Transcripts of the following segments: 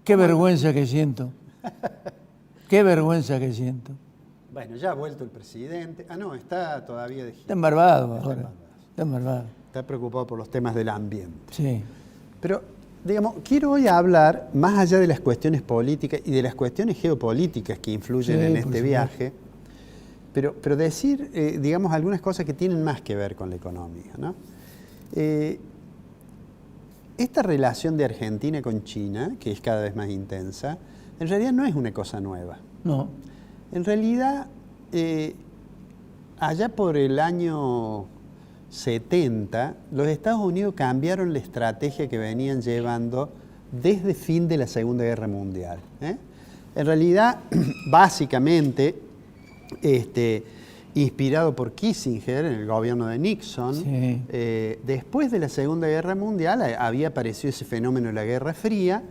Qué vergüenza que siento. Qué vergüenza que siento. Bueno, ya ha vuelto el presidente. Ah, no, está todavía de gira. Está embarvado ahora. Está embarvado. Está preocupado por los temas del ambiente. Sí. Pero, digamos, quiero hoy hablar, más allá de las cuestiones políticas y de las cuestiones geopolíticas que influyen en este viaje, pero decir, digamos, algunas cosas que tienen más que ver con la economía, ¿no? Esta relación de Argentina con China, que es cada vez más intensa, en realidad no es una cosa nueva. No. En realidad, allá por el año 70, los Estados Unidos cambiaron la estrategia que venían llevando desde fin de la Segunda Guerra Mundial. En realidad, básicamente, inspirado por Kissinger en el gobierno de Nixon, Sí. Después de la Segunda Guerra Mundial había aparecido ese fenómeno de la Guerra Fría,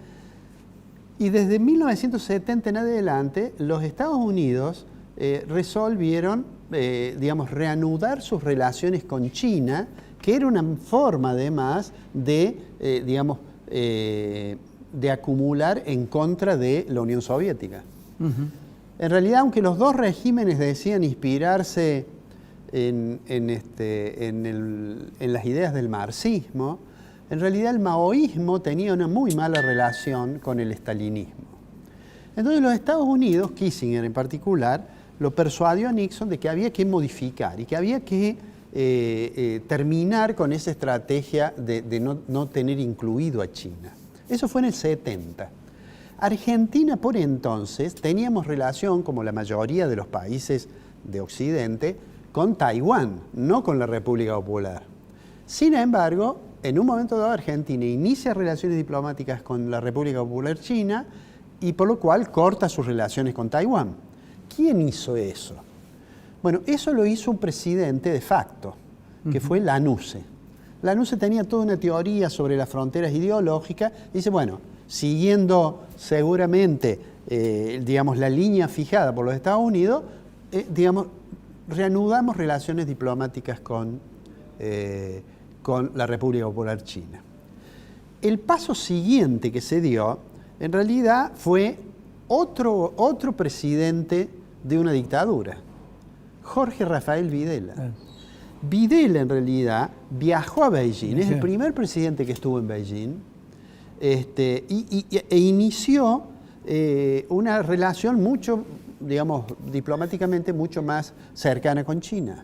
y desde 1970 en adelante los Estados Unidos resolvieron, digamos, reanudar sus relaciones con China, que era una forma además de, digamos, de acumular en contra de la Unión Soviética. En realidad, aunque los dos regímenes decían inspirarse en las ideas del marxismo, en realidad el maoísmo tenía una muy mala relación con el estalinismo. Entonces los Estados Unidos, Kissinger en particular, lo persuadió a Nixon de que había que modificar y que había que terminar con esa estrategia de no tener incluido a China. Eso fue en el 70. Argentina, por entonces, teníamos relación, como la mayoría de los países de Occidente, con Taiwán, no con la República Popular. Sin embargo, en un momento dado Argentina inicia relaciones diplomáticas con la República Popular China y por lo cual corta sus relaciones con Taiwán. ¿Quién hizo eso? Bueno, eso lo hizo un presidente de facto, que fue Lanusse. Lanusse tenía toda una teoría sobre las fronteras ideológicas y dice, bueno, siguiendo seguramente, digamos, la línea fijada por los Estados Unidos, digamos, reanudamos relaciones diplomáticas con la República Popular China. El paso siguiente que se dio, en realidad, fue otro presidente de una dictadura, Jorge Rafael Videla. Videla, en realidad, viajó a Beijing, es el primer presidente que estuvo en Beijing, e inició una relación mucho, digamos, diplomáticamente mucho más cercana con China.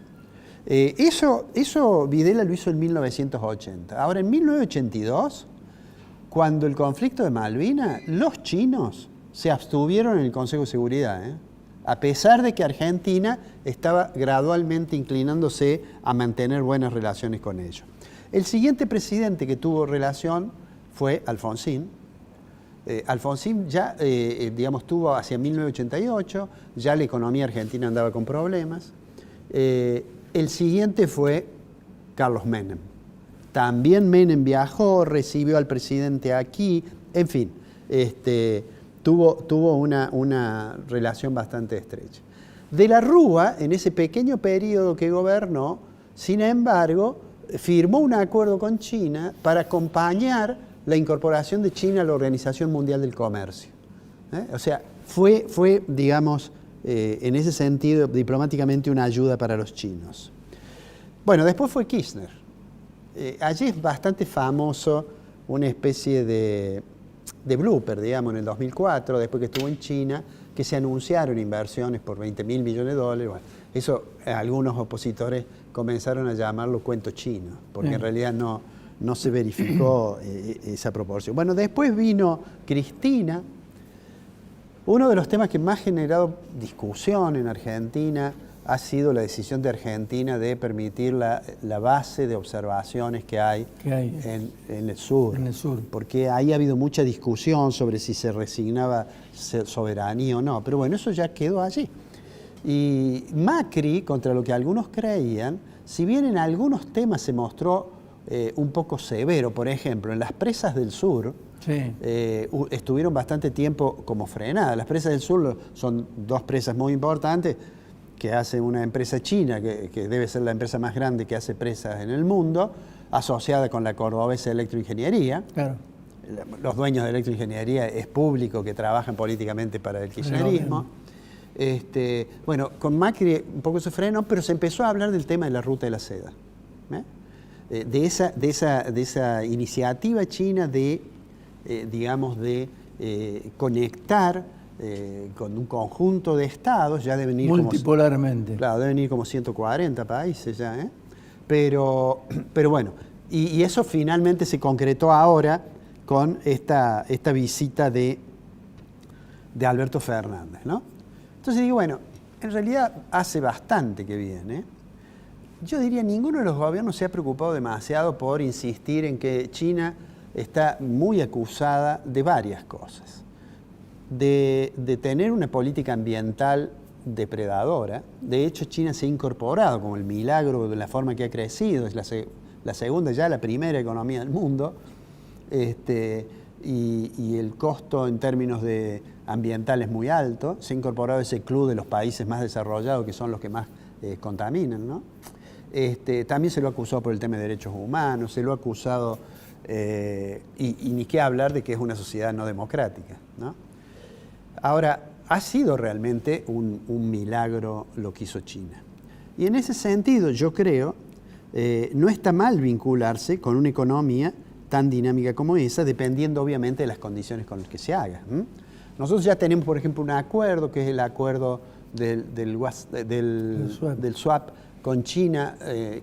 Eso Videla lo hizo en 1980. Ahora, en 1982, cuando el conflicto de Malvinas, los chinos se abstuvieron en el Consejo de Seguridad, a pesar de que Argentina estaba gradualmente inclinándose a mantener buenas relaciones con ellos. El siguiente presidente que tuvo relación fue Alfonsín. Alfonsín ya, digamos, tuvo hacia 1988, ya la economía argentina andaba con problemas. El siguiente fue Carlos Menem. También Menem viajó, recibió al presidente aquí, en fin, tuvo una relación bastante estrecha. De la Rúa, en ese pequeño periodo que gobernó, sin embargo, firmó un acuerdo con China para acompañar la incorporación de China a la Organización Mundial del Comercio. O sea, fue digamos, en ese sentido, diplomáticamente una ayuda para los chinos. Bueno, después fue Kirchner. Allí es bastante famoso una especie de blooper, digamos, en el 2004, después que estuvo en China, que se anunciaron inversiones por 20.000 millones de dólares. Bueno, eso algunos opositores comenzaron a llamarlo cuento chino, porque en realidad no se verificó esa proporción. Bueno, después vino Cristina. Uno de los temas que más ha generado discusión en Argentina ha sido la decisión de Argentina de permitir la base de observaciones que hay en el sur. En el sur. Porque ahí ha habido mucha discusión sobre si se resignaba soberanía o no. Pero bueno, eso ya quedó allí. Y Macri, contra lo que algunos creían, si bien en algunos temas se mostró un poco severo, por ejemplo, en las presas del sur, estuvieron bastante tiempo como frenadas. Las presas del sur son dos presas muy importantes que hace una empresa china, que debe ser la empresa más grande que hace presas en el mundo, asociada con la Cordobesa Electroingeniería. Claro. los dueños de electroingeniería es público, que trabajan políticamente para el kirchnerismo. Bueno, con Macri un poco se frenó, pero se empezó a hablar del tema de la ruta de la seda. De esa iniciativa china de, digamos, de conectar con un conjunto de estados, ya deben ir multipolarmente. Claro, deben ir como 140 países ya, ¿eh? Pero bueno, y eso finalmente se concretó ahora con esta visita de Alberto Fernández, ¿no? Entonces digo, bueno, en realidad hace bastante que viene. Yo diría, ninguno de los gobiernos se ha preocupado demasiado por insistir en que China está muy acusada de varias cosas. De tener una política ambiental depredadora. De hecho, China se ha incorporado como el milagro de la forma que ha crecido. Es la segunda, ya la primera economía del mundo. Y el costo en términos de ambiental es muy alto. Se ha incorporado a ese club de los países más desarrollados, que son los que más contaminan, ¿no? También se lo acusó por el tema de derechos humanos, se lo ha acusado, y ni qué hablar de que es una sociedad no democrática, ¿no? Ahora, ha sido realmente un milagro lo que hizo China. Y en ese sentido, yo creo, no está mal vincularse con una economía tan dinámica como esa, dependiendo obviamente de las condiciones con las que se haga. Nosotros ya tenemos, por ejemplo, un acuerdo, que es el acuerdo del swap con China,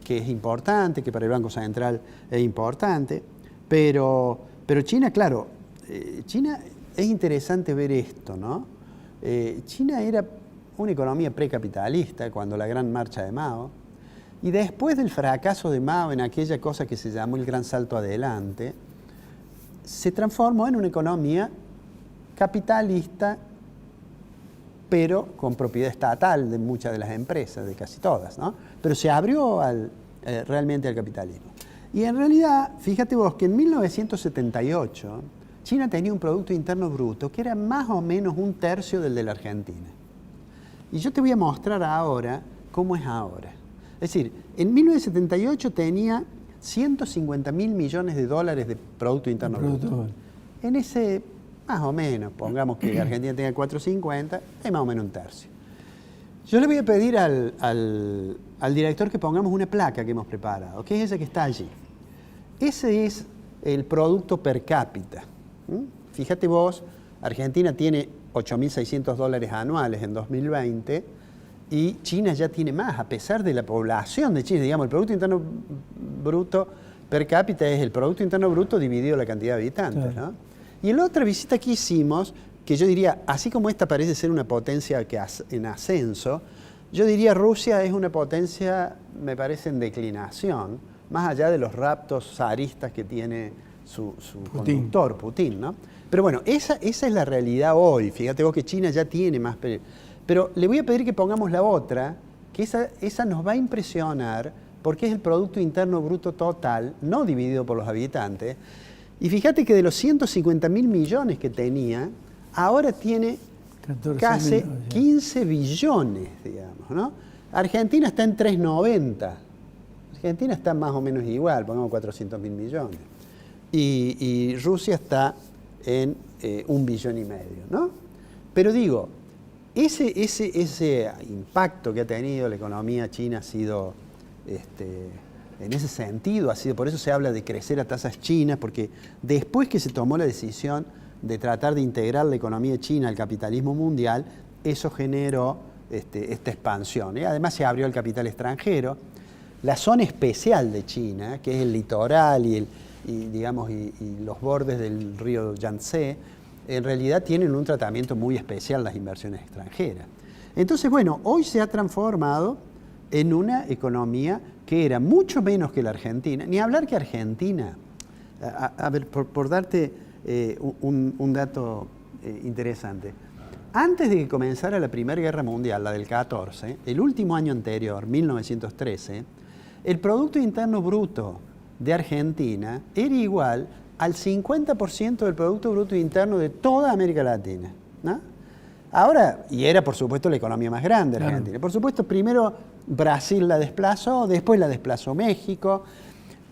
que es importante, que para el Banco Central es importante, pero China, claro, China es interesante ver esto, ¿no? China era una economía precapitalista cuando la gran marcha de Mao, y después del fracaso de Mao en aquella cosa que se llamó el gran salto adelante, se transformó en una economía capitalista, pero con propiedad estatal de muchas de las empresas, de casi todas, ¿no? Pero se abrió realmente al capitalismo. Y en realidad, fíjate vos que en 1978 China tenía un Producto Interno Bruto que era más o menos un tercio del de la Argentina. Y yo te voy a mostrar ahora cómo es ahora. Es decir, en 1978 tenía 150.000 millones de dólares de Producto Interno Bruto. En ese, más o menos, pongamos que Argentina tenga 450, es más o menos un tercio. Yo le voy a pedir al director que pongamos una placa que hemos preparado, que es esa que está allí. Ese es el producto per cápita. Fíjate vos, Argentina tiene 8.600 dólares anuales en 2020 y China ya tiene más, a pesar de la población de China. Digamos, el Producto Interno Bruto per cápita es el Producto Interno Bruto dividido la cantidad de habitantes, ¿no? Y la otra visita que hicimos, que yo diría, así como esta parece ser una potencia en ascenso, yo diría Rusia es una potencia, me parece, en declinación, más allá de los raptos zaristas que tiene su conductor, Putin, ¿no? Pero bueno, esa es la realidad hoy. Fíjate vos que China ya tiene más... Pero le voy a pedir que pongamos la otra, que esa nos va a impresionar, porque es el Producto Interno Bruto total, no dividido por los habitantes. Y fíjate que de los 150.000 millones que tenía, ahora tiene casi 15 billones, digamos, ¿no? Argentina está en 390. Argentina está más o menos igual, pongamos 400.000 millones. Y Rusia está en 1,5 billones, ¿no? Pero digo, ese impacto que ha tenido la economía china ha sido, en ese sentido, ha sido, por eso se habla de crecer a tasas chinas, porque después que se tomó la decisión de tratar de integrar la economía china al capitalismo mundial, eso generó esta expansión. Además se abrió el capital extranjero. La zona especial de China, que es el litoral y los bordes del río Yangtze, en realidad tienen un tratamiento muy especial las inversiones extranjeras. Entonces, bueno, hoy se ha transformado en una economía que era mucho menos que la Argentina. Ni hablar que Argentina, a ver, por darte un dato interesante. Antes de que comenzara la Primera Guerra Mundial, la del 14, el último año anterior, 1913, el Producto Interno Bruto de Argentina era igual al 50% del Producto Bruto Interno de toda América Latina, ¿no? Ahora, y era por supuesto la economía más grande de Argentina. Claro. Por supuesto, primero Brasil la desplazó, después la desplazó México,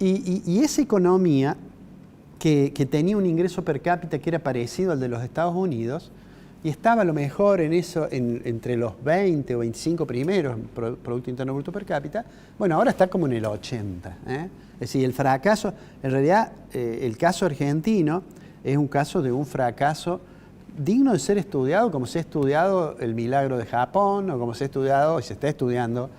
y esa economía que tenía un ingreso per cápita que era parecido al de los Estados Unidos y estaba a lo mejor en eso, entre los 20 o 25 primeros Producto Interno Bruto per cápita. Bueno, ahora está como en el 80. Es decir, el fracaso, en realidad el caso argentino es un caso de un fracaso digno de ser estudiado, como se ha estudiado el milagro de Japón o como se ha estudiado y se está estudiando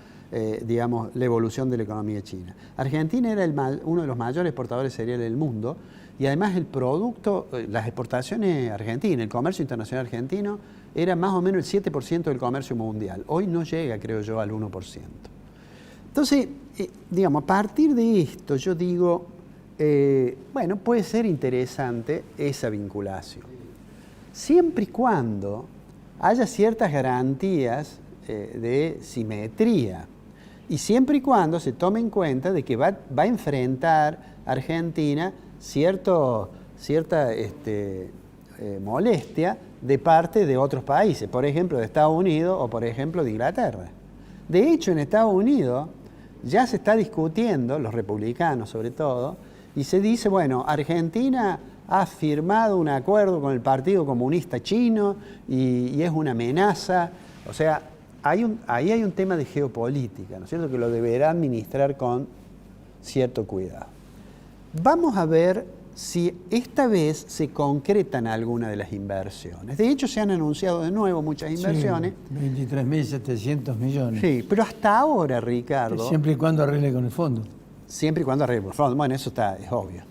digamos, la evolución de la economía china. Argentina era uno de los mayores exportadores de cereales del mundo y además el producto, las exportaciones argentinas, el comercio internacional argentino era más o menos el 7% del comercio mundial. Hoy no llega, creo yo, al 1%. Entonces, digamos, a partir de esto yo digo, bueno, puede ser interesante esa vinculación. Siempre y cuando haya ciertas garantías de simetría y siempre y cuando se tome en cuenta de que va a enfrentar Argentina cierta molestia de parte de otros países, por ejemplo de Estados Unidos o por ejemplo de Inglaterra. De hecho, en Estados Unidos ya se está discutiendo, los republicanos sobre todo, y se dice, bueno, Argentina ha firmado un acuerdo con el Partido Comunista Chino y es una amenaza. O sea, ahí hay un tema de geopolítica, ¿no es cierto?, que lo deberá administrar con cierto cuidado. Vamos a ver si esta vez se concretan algunas de las inversiones. De hecho, se han anunciado de nuevo muchas inversiones. Sí, 23.700 millones. Sí, pero hasta ahora, Ricardo... Siempre y cuando arregle con el fondo. Siempre y cuando arregle con el fondo. Bueno, eso es obvio.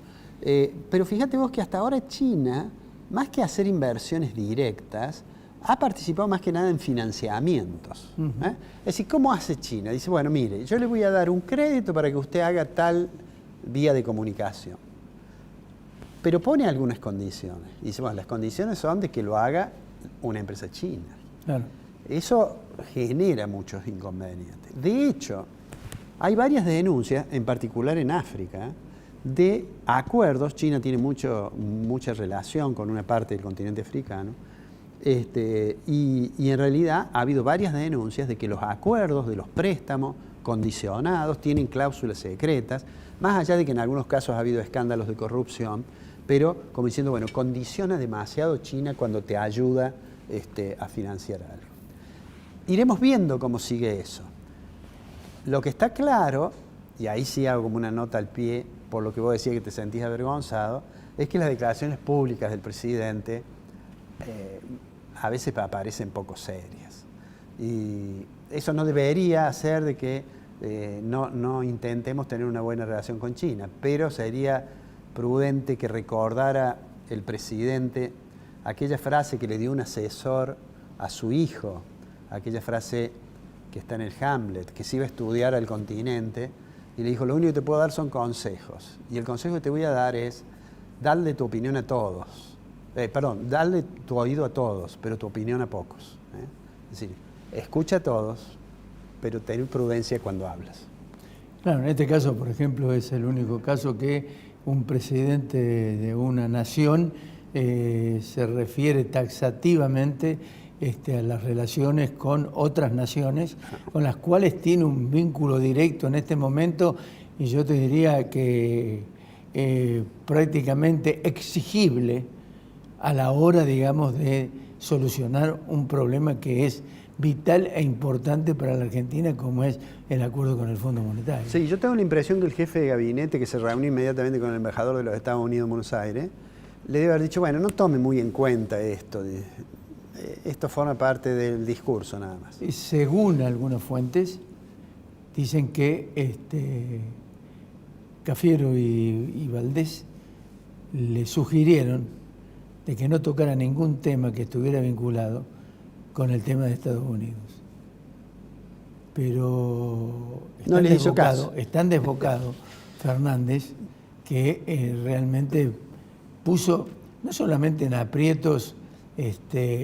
Pero fíjate vos que hasta ahora China, más que hacer inversiones directas, ha participado más que nada en financiamientos. Es decir, ¿cómo hace China? Dice, bueno, mire, yo le voy a dar un crédito para que usted haga tal vía de comunicación. Pero pone algunas condiciones. Dice, bueno, las condiciones son de que lo haga una empresa china. Claro. Eso genera muchos inconvenientes. De hecho, hay varias denuncias, en particular en África, de acuerdos. China tiene mucha relación con una parte del continente africano, y en realidad ha habido varias denuncias de que los acuerdos de los préstamos condicionados tienen cláusulas secretas, más allá de que en algunos casos ha habido escándalos de corrupción, pero como diciendo, bueno, condiciona demasiado China cuando te ayuda a financiar algo. Iremos viendo cómo sigue eso. Lo que está claro, y ahí sí hago como una nota al pie, por lo que vos decías que te sentís avergonzado, es que las declaraciones públicas del presidente a veces aparecen poco serias. Y eso no debería hacer de que no intentemos tener una buena relación con China, pero sería prudente que recordara el presidente aquella frase que le dio un asesor a su hijo, aquella frase que está en el Hamlet, que se iba a estudiar al continente, y le dijo, lo único que te puedo dar son consejos, y el consejo que te voy a dar es darle tu opinión a todos, darle tu oído a todos, pero tu opinión a pocos. Es decir, escucha a todos, pero ten prudencia cuando hablas. Claro, en este caso, por ejemplo, es el único caso que un presidente de una nación se refiere taxativamente a las relaciones con otras naciones con las cuales tiene un vínculo directo en este momento, y yo te diría que prácticamente exigible a la hora, digamos, de solucionar un problema que es vital e importante para la Argentina, como es el acuerdo con el Fondo Monetario. Sí, yo tengo la impresión que el jefe de gabinete, que se reunió inmediatamente con el embajador de los Estados Unidos en Buenos Aires, le debe haber dicho, bueno, no tome muy en cuenta esto, esto forma parte del discurso nada más. Y según algunas fuentes, dicen que Cafiero y Valdés le sugirieron de que no tocara ningún tema que estuviera vinculado con el tema de Estados Unidos. Pero no les hizo caso. Están desbocados Fernández, que realmente puso no solamente en aprietos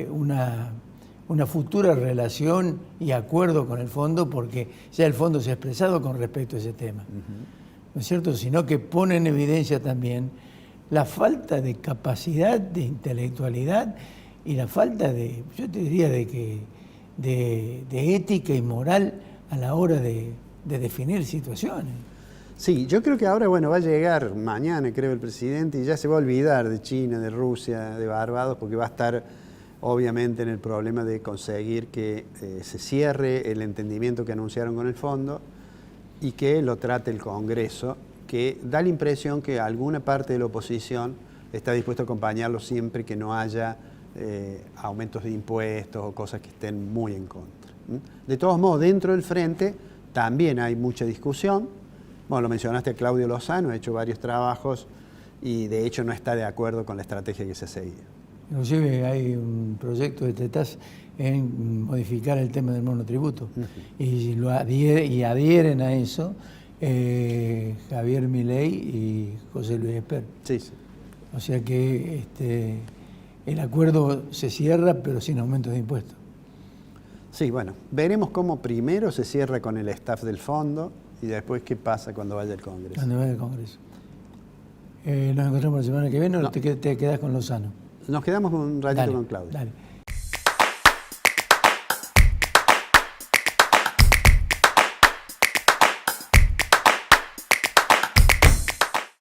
una futura relación y acuerdo con el fondo, porque ya el fondo se ha expresado con respecto a ese tema, ¿no es cierto?, sino que pone en evidencia también la falta de capacidad, de intelectualidad y la falta de, yo te diría, de ética y moral a la hora de definir situaciones. Sí, yo creo que ahora, bueno, va a llegar mañana, creo, el presidente y ya se va a olvidar de China, de Rusia, de Barbados, porque va a estar obviamente en el problema de conseguir que se cierre el entendimiento que anunciaron con el fondo y que lo trate el Congreso, que da la impresión que alguna parte de la oposición está dispuesta a acompañarlo siempre que no haya aumentos de impuestos o cosas que estén muy en contra. De todos modos, dentro del frente también hay mucha discusión. Bueno, lo mencionaste a Claudio Lozano, ha hecho varios trabajos y de hecho no está de acuerdo con la estrategia que se seguía. Inclusive hay un proyecto de TETAS en modificar el tema del monotributo y adhieren a eso Javier Milei y José Luis Esper. Sí, sí. O sea que el acuerdo se cierra pero sin aumentos de impuestos. Sí, bueno, veremos cómo primero se cierra con el staff del fondo y después qué pasa cuando vaya al Congreso. Cuando vaya al Congreso. ¿Nos encontramos la semana que viene o No. te quedas con Lozano? Nos quedamos un ratito Dale, con Claudio. Dale.